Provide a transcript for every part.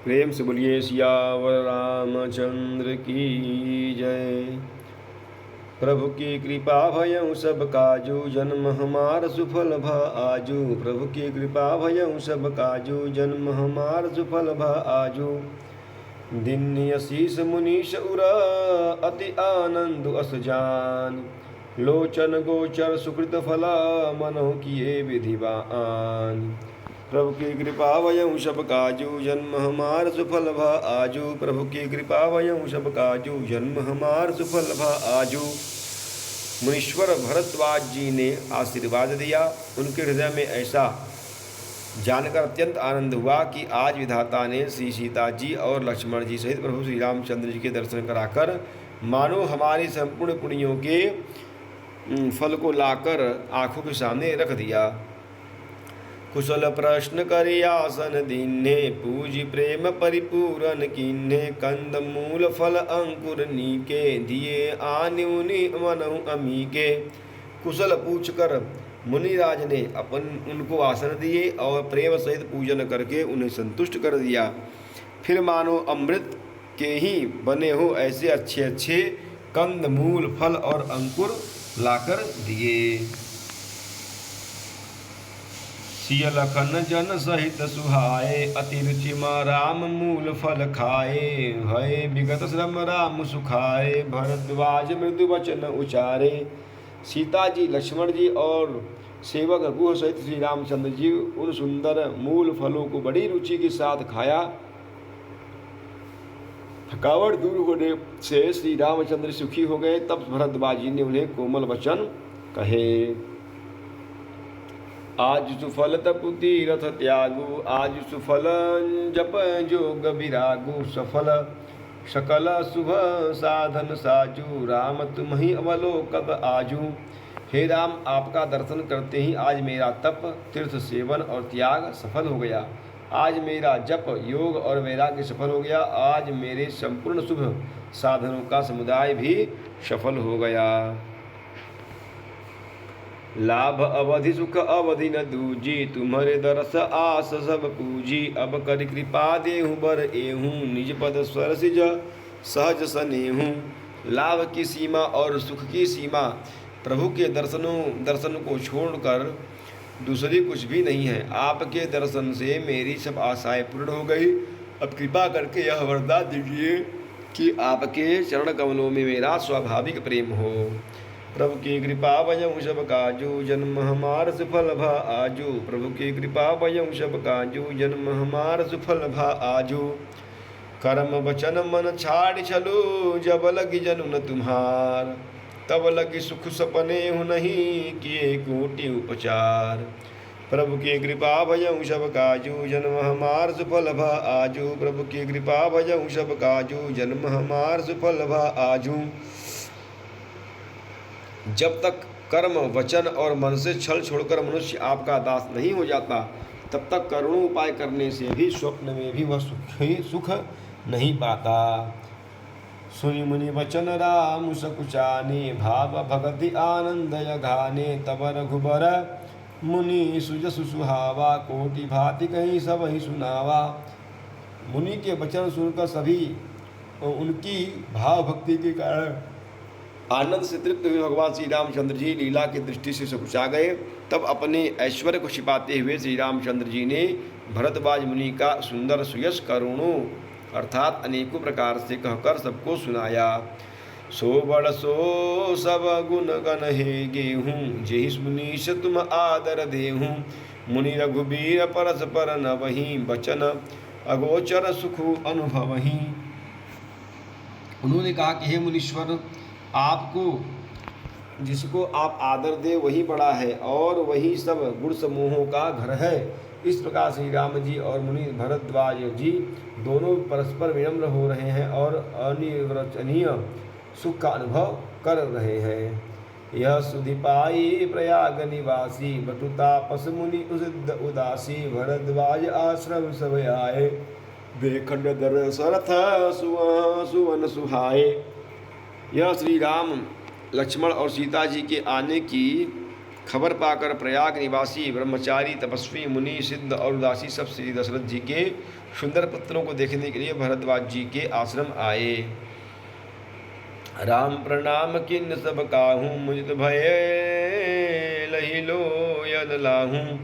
प्रेम से बोलिए सियावर रामचंद्र की जय। प्रभु की कृपा भयउ सब काजू, जन्म हमार सुफल भ आजू। प्रभु की कृपा भयउ सब काजू, जन्म हमार सुफल भ आजू। दिन्य असीस मुनीश उर, अति आनंद अस जान। लोचन गोचर सुकृत फला, मनहु किए विधिवान। प्रभु की कृपा भयउ सब काजू, जन्म हमार सुफल भ आजू। प्रभु की कृपा भयउ सब काजू, जन्म हमार सुफल भ आजू। मुनीश्वर भरद्वाज जी ने आशीर्वाद दिया। उनके हृदय में ऐसा जानकर अत्यंत आनंद हुआ कि आज विधाता ने श्री सीता जी और लक्ष्मण जी सहित प्रभु श्री रामचंद्र जी के दर्शन कराकर मानो हमारी संपूर्ण पुण्यों के फल को लाकर आंखों के सामने रख दिया। कुशल प्रश्न करि आसन दीन्हे, पूजी प्रेम परिपूरन कीन्हे। कंद मूल फल अंकुर नीके, दिए आन्युनि मनहु अमीके। कुशल पूछकर मुनिराज ने उनको आसन दिए और प्रेम सहित पूजन करके उन्हें संतुष्ट कर दिया। फिर मानो अमृत के ही बने हो ऐसे अच्छे अच्छे कंद मूल फल और अंकुर लाकर दिए। सिय लखन जन सहित सुहाए, अति रुचिमा राम मूल फल खाए। भय विगत श्रम राम सुखाए, भरद्वाज मृदु वचन उचारे। सीता जी, लक्ष्मण जी और सेवक रघु सहित श्री रामचंद्र जी उन सुंदर मूल फलों को बड़ी रुचि के साथ खाया। थकावट दूर होने से श्री रामचंद्र सुखी हो गए। तब भरद्वाज जी ने उन्हें कोमल वचन कहे। आज सुफल तपु तीरथ त्यागु, आज सुफल जप जोग विरागु। सफल सकल शुभ साधन साजू, राम तुम्हि अवलोकत आजू। हे राम, आपका दर्शन करते ही आज मेरा तप, तीर्थ सेवन और त्याग सफल हो गया। आज मेरा जप, योग और वैराग्य सफल हो गया। आज मेरे संपूर्ण शुभ साधनों का समुदाय भी सफल हो गया। लाभ अवधि सुख अवधि न दूजी, तुम्हारे दरस आस सब पूजी। अब कर कृपा देहु बर एहूँ, निज पद स्वर सिज सहज सनेहूँ। लाभ की सीमा और सुख की सीमा प्रभु के दर्शन को छोड़कर दूसरी कुछ भी नहीं है। आपके दर्शन से मेरी सब आशाएं पूर्ण हो गई। अब कृपा करके यह वरदान दीजिए कि आपके चरण कमलों में मेरा स्वाभाविक प्रेम हो। प्रभु की कृपा भयउ सब काजू, जन्म हमार सुफल भ आजू। प्रभु की कृपा भयउ सब काजू, जन्म हमार सुफल भ आजू। कर्म वचन मन छाड़ छलू, जब लगी जनुन तुम्हार। तब लगी सुख सपने हूँ नहीं, किए कोटि उपचार। प्रभु की कृपा भयउ सब काजू, जन्म हमार सुफल भ आजू। प्रभु की कृपा भयउ सब काजू, जन्म हमार सुफल भ आजू। जब तक कर्म वचन और मन से छल छोड़कर मनुष्य आपका दास नहीं हो जाता, तब तक करोड़ों उपाय करने से भी स्वप्न में भी वह सुख नहीं पाता। सुनि मुनि वचन राम सकुचाने, भाव भगति आनंद यघाने। तब रघुबर मुनि सुजसु सुहावा, कोटि भांति कहीं सब ही सुनावा। मुनि के वचन सुनकर सभी उनकी भाव भक्ति के कारण आनंद से तृप्त हुए भगवान श्री रामचंद्र जी लीला की दृष्टि से सकुचा गए। तब अपने ऐश्वर्य को छिपाते हुए श्री रामचंद्र जी ने भरद्वाज मुनि का सुंदर सुयश करोड़ों अर्थात अनेकों प्रकार से कहकर सबको सुनाया। सो बड़ सो सब गुण गण हे गेहूँ, जेहि मुनीश तुम आदर देहूँ। मुनि रघुबीर परस्पर न वही, बचन अगोचर सुख अनुभवही। उन्होंने कहा कि हे मुनीश्वर, आपको जिसको आप आदर दे वही बड़ा है और वही सब गुण समूहों का घर है। इस प्रकार श्री राम जी और मुनि भरद्वाज जी दोनों परस्पर विनम्र हो रहे हैं और अनिर्वचनीय सुख का अनुभव कर रहे हैं। यह सुधि पाई प्रयाग निवासी, बटु तापस मुनि उदासी। भरद्वाज आश्रम सब आए, बेखंड दरसरथ सुवन सुहाए। यह श्री राम, लक्ष्मण और सीता जी के आने की खबर पाकर प्रयाग निवासी ब्रह्मचारी, तपस्वी, मुनि, सिद्ध और उदासी सब श्री दशरथ जी के सुंदर पुत्रों को देखने के लिए भरद्वाज जी के आश्रम आए। राम प्रणाम किन सब काहूँ, मुझ भय लही लो यद लाहूँ।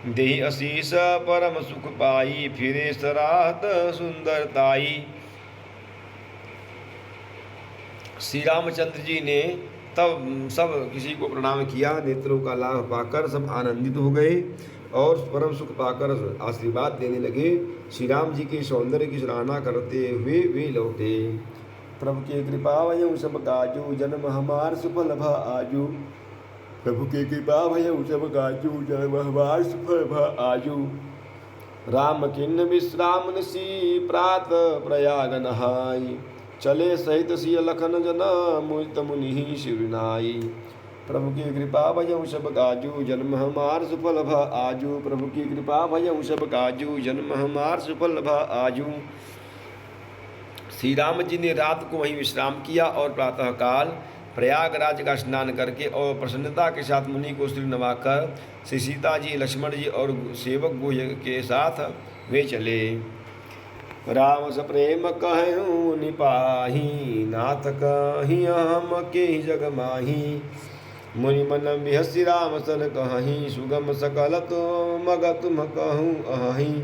देहि असीस परम सुख पाई, फिरे सराहत सुंदरताई। श्री रामचंद्र जी ने तब सब किसी को प्रणाम किया। नेत्रों का लाभ पाकर सब आनंदित हो गए और परम सुख पाकर आशीर्वाद देने लगे। श्री राम जी के सौंदर्य की सराहना करते हुए वे लौटे। प्रभु की कृपा भयउ सब काजू, जन्म हमार सुफल भा आजू। प्रभु की कृपा भयउ सब काजू, जन्म हमार सुफल भा आजू। राम किन्न विश्राम निसी, प्रात प्रयाग नहाई। चले सहित सिय लखन जना, मुझ मुनि शिवनाई। प्रभु की कृपा भयउ सब काजू, जन्म हमार सुफल भा आजू। प्रभु की कृपा भयउ सब काजू, जन्म हमार सुफल भा आजू। श्री राम जी ने रात को वहीं विश्राम किया और प्रातःकाल प्रयागराज का स्नान करके और प्रसन्नता के साथ मुनि को सिर नवाकर श्री सीता जी, लक्ष्मण जी और सेवक गुह के साथ वे चले। राम सप्रेम कहूँ निपाही, नाथ कहीं हम के जग माही। मुनि मन बिहसी राम सन कहीं, सुगम सकल तो मग तुम कहूँ अहीं।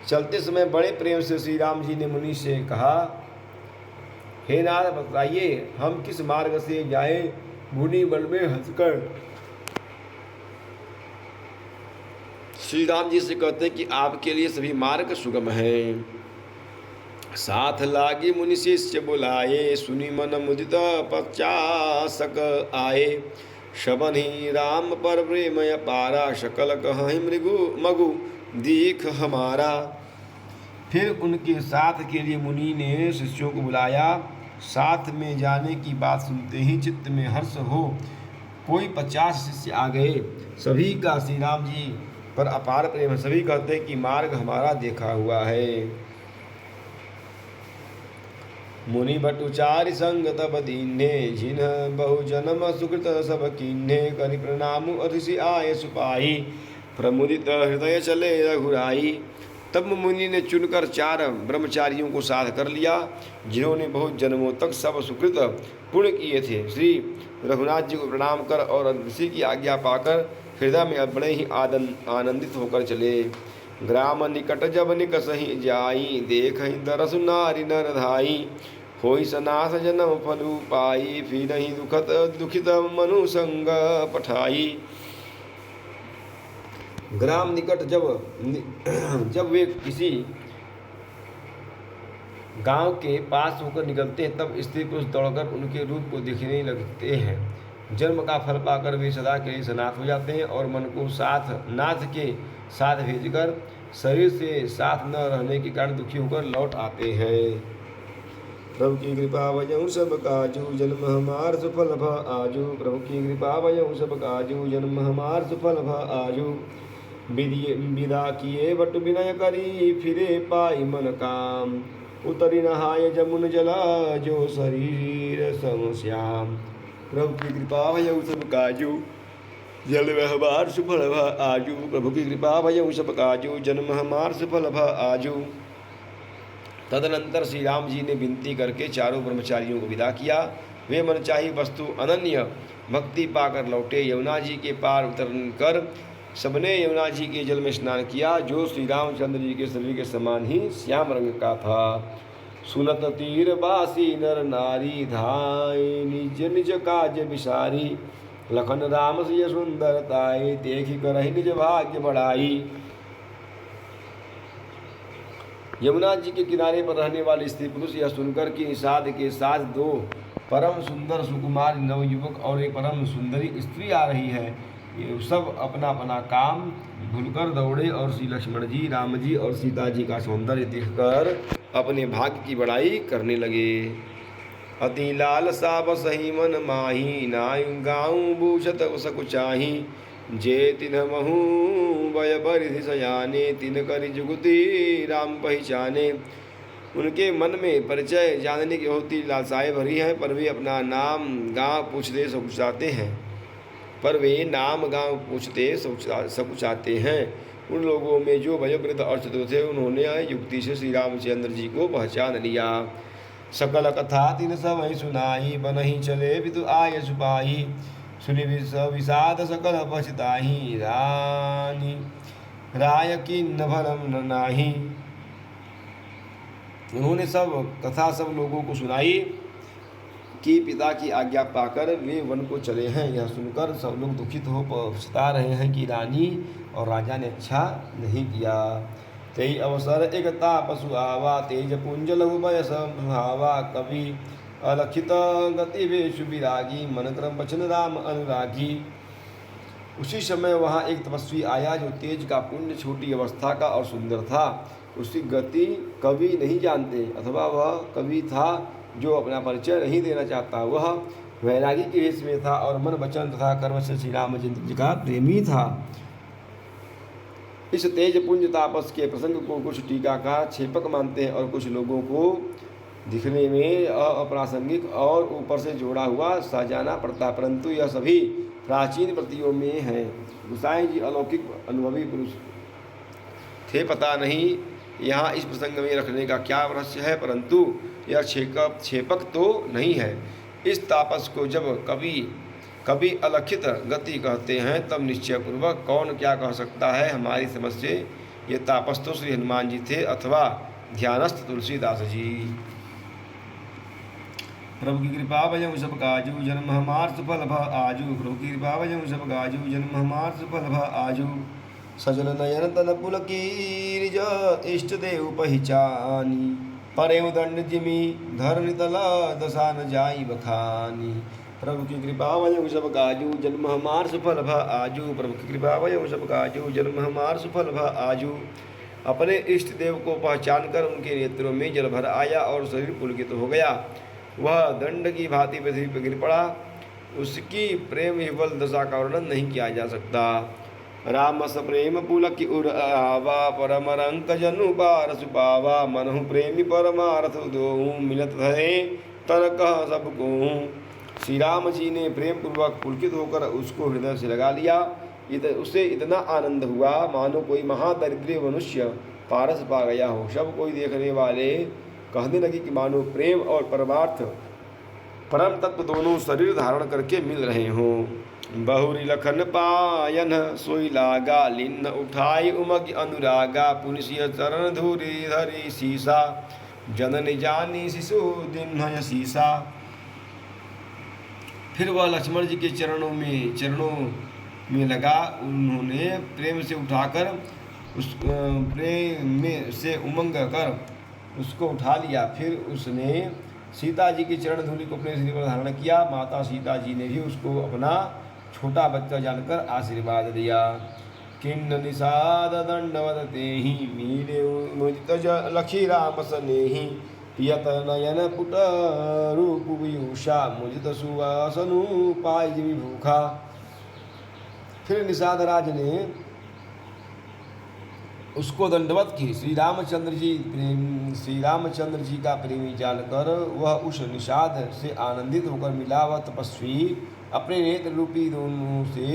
चलते समय बड़े प्रेम से श्री राम जी ने मुनि से कहा, हे नाथ बताइए हम किस मार्ग से जाएं। मुनि मन में हंसकर श्री राम जी से कहते हैं कि आपके लिए सभी मार्ग सुगम हैं। साथ लागी मुनि शिष्य बुलाए, सुनी मन मुदित पचासक आए। शबन ही राम पर प्रेम अपारा, सकल कहीं मृगु मगु दीख हमारा। फिर उनके साथ के लिए मुनि ने शिष्यों को बुलाया। साथ में जाने की बात सुनते ही चित्त में हर्ष हो कोई 50 शिष्य आ गए। सभी का श्री राम जी पर अपार प्रेम। सभी कहते हैं कि मार्ग हमारा देखा हुआ है। मुनि बटुचारि संग तब दीन्हे, जिन्ह बहु जन्म सुकृत सब कीन्हे। करि प्रणाम अतिशि आए सुपाई, प्रमुदित हृदय चले रघुराई। तब मुनि ने चुनकर 4 ब्रह्मचारियों को साथ कर लिया, जिन्होंने बहुत जन्मों तक सब सुकृत पुण्य किए थे। श्री रघुनाथ जी को प्रणाम कर और ऋषि की आज्ञा पाकर हृदय में बड़े ही आनंदित होकर चले। ग्राम निकट जब निकसहि जाई, देखहि दरस नारी नर धाई। होई सनाथ जन्म फलु पाई, फिर ही दुखित मनु संग पठाई। ग्राम निकट जब वे किसी गांव के पास होकर निकलते हैं, तब स्त्री पुरुष दौड़कर उनके रूप को देखने लगते हैं। जन्म का फल पाकर वे सदा के लिए सनाथ हो जाते हैं और मन को नाथ के साथ भेजकर शरीर से साथ न रहने के कारण दुखी होकर लौट आते हैं। प्रभु की कृपा भजहु सब काजू, जन्म हमार सुफल भ आजू। प्रभु की कृपा भजहु सब काजू, जन्म हमार सुफल भ आजू। विदा किए बट विनय करी, फिरे पाई मन काम। उतरी नहाय जमुन जला, जो शरीर सम श्याम। प्रभु की कृपा भजहु सब काजू, जन्म हमार सुफल भ आजू। प्रभु की कृपा भजहु सब काजू, जन्म हमार सुफल भ आजू। तदनंतर श्री राम जी ने विनती करके 4 ब्रह्मचारियों को विदा किया। वे मनचाही वस्तु अनन्य भक्ति पाकर लौटे। यमुना जी के पार उतरकर सबने यमुना जी के जल में स्नान किया, जो श्री रामचंद्र जी के शरीर के समान ही श्याम रंग का था। सुनत तीर बासी नर नारी, धाय निज निज काज विसारी। लखन राम सिय सुंदरताई, देखि करहि निज भाग्य बढ़ाई। यमुना जी के किनारे पर रहने वाले स्त्री पुरुष यह सुनकर कि निषाद के साथ 2 परम सुंदर सुकुमार नवयुवक और एक परम सुंदरी स्त्री आ रही है, ये सब अपना अपना काम भूलकर दौड़े और श्री लक्ष्मण जी, राम जी और सीता जी का सौंदर्य देखकर अपने भाग्य की बड़ाई करने लगे। अति लालसा बसहि मन माही, नायु गाऊं बूझत सकुचाही। जे तिन्ह महू बय बरिधि सयाने, तिन करि जुगति राम पहचाने। उनके मन में परिचय जानने की बहुत ही लालसाएं भरी हैं, पर वे अपना नाम गाँव पूछते सकुचाते हैं। पर वे नाम गांव पूछते सब कुछ आते हैं। उन लोगों में जो वयोवृद्ध और चतुर थे उन्होंने युक्ति से श्री रामचंद्र जी को पहचान लिया। सकल कथा तिन सब सुनाई, बनहि चले बितु आय सुपाही, सुनि विषाद सकल पछताही, रानी राय की न भरम नाही। उन्होंने सब कथा सब लोगों को सुनाई कि पिता की आज्ञा पाकर वे वन को चले हैं। यह सुनकर सब लोग दुखित हो पछता रहे हैं कि रानी और राजा ने अच्छा नहीं किया। तेई अवसर एक तापसु आवा, तेज पुंज लघु भय सुहावा, कवि अलखित गति वेशु विरागी, मन क्रम वचन राम अनुरागी। उसी समय वहाँ एक तपस्वी आया जो तेज का पुंज, छोटी अवस्था का और सुंदर था। उसकी गति कवि नहीं जानते, अथवा वह कवि था जो अपना परिचय नहीं देना चाहता। वह वैरागी के वेश में था और मन वचन तथा कर्म से श्री रामचंद्र जी का प्रेमी था। इस तेज पुंज तापस के प्रसंग को कुछ टीकाकार छेपक मानते हैं और कुछ लोगों को दिखने में अप्रासंगिक और ऊपर से जोड़ा हुआ साजाना पड़ता, परंतु यह सभी प्राचीन प्रतियों में है। गोसाई जी अलौकिक अनुभवी पुरुष थे, पता नहीं यहाँ इस प्रसंग में रखने का क्या रहस्य है, परंतु यह छेपक तो नहीं है। इस तापस को जब कभी अलखित गति कहते हैं तब निश्चय पूर्वक कौन क्या कह सकता है। हमारी समझ से ये तापस तो श्री हनुमान जी थे अथवा ध्यानस्थ तुलसीदास जी। प्रभु की कृपा भजऊ सब काजू, जन्म हमार सफल भ आजू। प्रभु की कृपा भजऊ सब काजू, जन्म हमार सफल भ आजू। सजल नयन तन पुलकीर इष्ट देव पहचानी, परेव दंड जिमी धरणी तला दशा न जाई बखानी। प्रभु की कृपा भजऊ सब काजू, जन्म हमार सफल भ आजू। प्रभु की कृपा भजऊ सब काजू, जन्म हमार सफल भ आजू। अपने इष्ट देव को पहचान कर उनके नेत्रों में जल भर आया और शरीर पुलकित हो गया। वह दंड की भांति पृथ्वी पर गिर पड़ा। उसकी प्रेम विवल दशा का वर्णन नहीं किया जा सकता। राम स प्रेम पुलक उर आवा, परम रंक जनु बार सुपावा। मनहु प्रेमी परमार्थ दोहु, मिलत भये तन कह सब कहूँ। श्री राम जी ने प्रेम पूर्वक पुलकित होकर उसको हृदय से लगा लिया। उसे इतना आनंद हुआ मानो कोई महादरिद्र मनुष्य पारस पा गया हो। सब कोई देखने वाले कहने लगे कि मानो प्रेम और परमार्थ परम तत्व दोनों शरीर धारण करके मिल रहे हों। बहुरी लखन पायन सोई लागा, लिन्न उठाई उमग अनुरागा। पुलिसिय चरण धूरी धरी सीसा, जनन जानी शिशु दिन सीसा। फिर वह लक्ष्मण जी के चरणों में लगा। उन्होंने प्रेम से उठाकर प्रेम में से उमंग कर उसको उठा लिया। फिर उसने सीता जी की चरण धूलि को अपने शरीर पर धारण किया। माता सीता जी ने भी उसको अपना छोटा बच्चा जानकर आशीर्वाद दिया। किन्न निषाद दंडवत तेहि, मीरे मुदित लखी राम सनेहि। पियत नयन पुट रूप विभूषा, मुदित सुवासनु पाय विभूखा। फिर निषाद राज ने उसको दंडवत की। श्री रामचंद्र जी का प्रेमी जानकर वह उस निषाद से आनंदित होकर मिला। वह तपस्वी अपने नेत्र रूपी दोनों से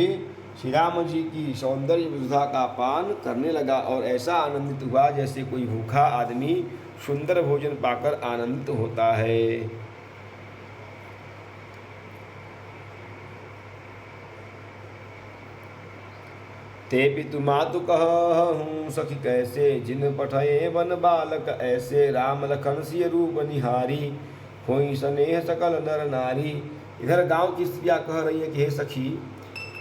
श्री राम जी की सौंदर्य विधा का पान करने लगा और ऐसा आनंदित हुआ जैसे कोई भूखा आदमी सुंदर भोजन पाकर आनंदित होता है। ते पितु मातु कहूँ सखी कैसे, जिन पठये वन बालक ऐसे। राम लखन सिय रूप निहारी, होई स्नेह सकल नर नारी। इधर गांव की स्त्रियाँ कह रही है कि हे सखी,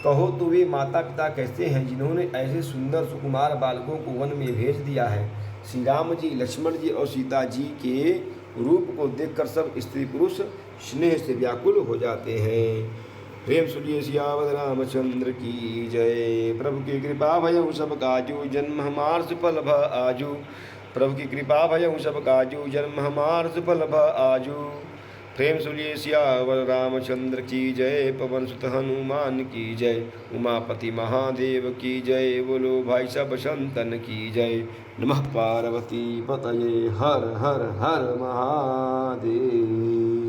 कहो तो वे माता पिता कैसे हैं जिन्होंने ऐसे सुंदर सुकुमार बालकों को वन में भेज दिया है। श्री राम जी, लक्ष्मण जी और सीता जी के रूप को देखकर सब स्त्री पुरुष स्नेह से व्याकुल हो जाते हैं। प्रेम सुनिए सियावत रामचंद्र की जय। प्रभु की कृपा भयउ सब काजू, जन्म हमार सुफल भ आजू। प्रभु की कृपा भयउ सब काजू, जन्म हमार सुफल भ आजू। प्रेम सुनिए सियावर रामचंद्र की जय। पवन सुत हनुमान की जय। उमापति महादेव की जय। बोलो भाई सब संतन की जय। नमः पार्वती पतये हर हर हर महादेव।